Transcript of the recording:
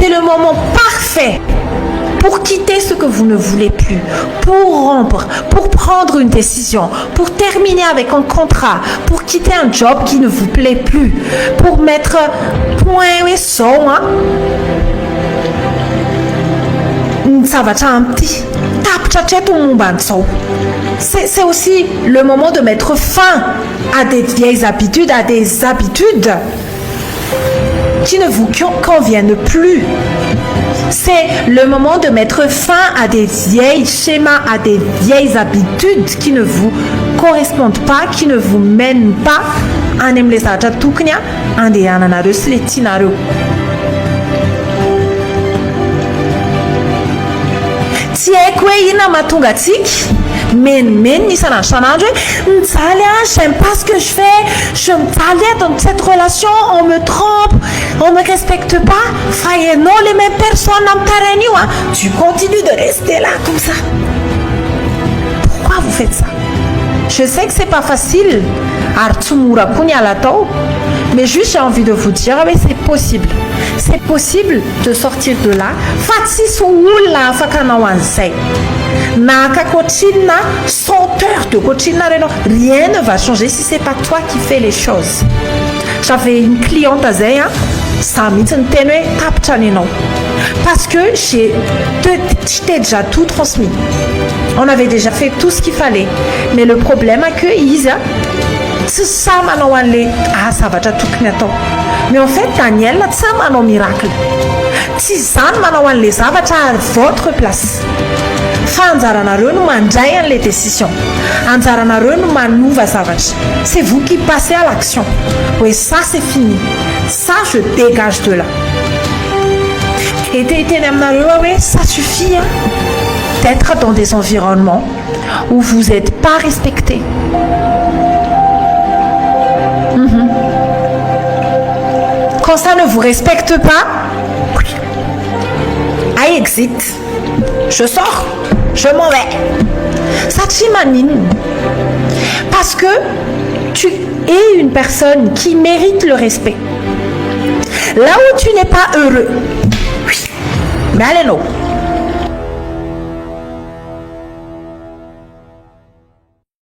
c'est le moment parfait pour quitter ce que vous ne voulez plus, pour rompre, pour prendre une décision, pour terminer avec un contrat, pour quitter un job qui ne vous plaît plus, pour mettre point et son, c'est aussi le moment de mettre fin à des vieilles habitudes, à des habitudes qui ne vous conviennent plus. C'est le moment de mettre fin à des vieilles schémas, à des vieilles habitudes qui ne vous correspondent pas, qui ne vous mènent pas. Tsy haiko hoe inona mahatonga atsika menimeny isan'andro mijaly j'aime pas ce que je fais, je mijaly dans cette relation, on me trompe, on me respecte pas, faillement les mêmes personnes tu continues de rester là comme ça. Pourquoi vous faites ça? Je sais que c'est pas facile, mais juste j'ai envie de vous dire, mais c'est possible. C'est possible de sortir de là. Rien ne va changer si c'est pas toi qui fais les choses. J'avais une cliente à Zéa, parce que je t'ai déjà tout transmis. On avait déjà fait tout ce qu'il fallait. Mais le problème est que Isa, c'est ça mais en fait, Daniel, c'est un miracle. Si ça, les à votre place. Les décisions. C'est vous qui passez à l'action. Oui, ça c'est fini. Ça, je dégage de là. Et ça suffit d'être dans des environnements où vous n'êtes pas respecté. Quand ça ne vous respecte pas, I exit. Je sors, je m'en vais. Ça t'imagine. Parce que tu es une personne qui mérite le respect. Là où tu n'es pas heureux, mais allez non.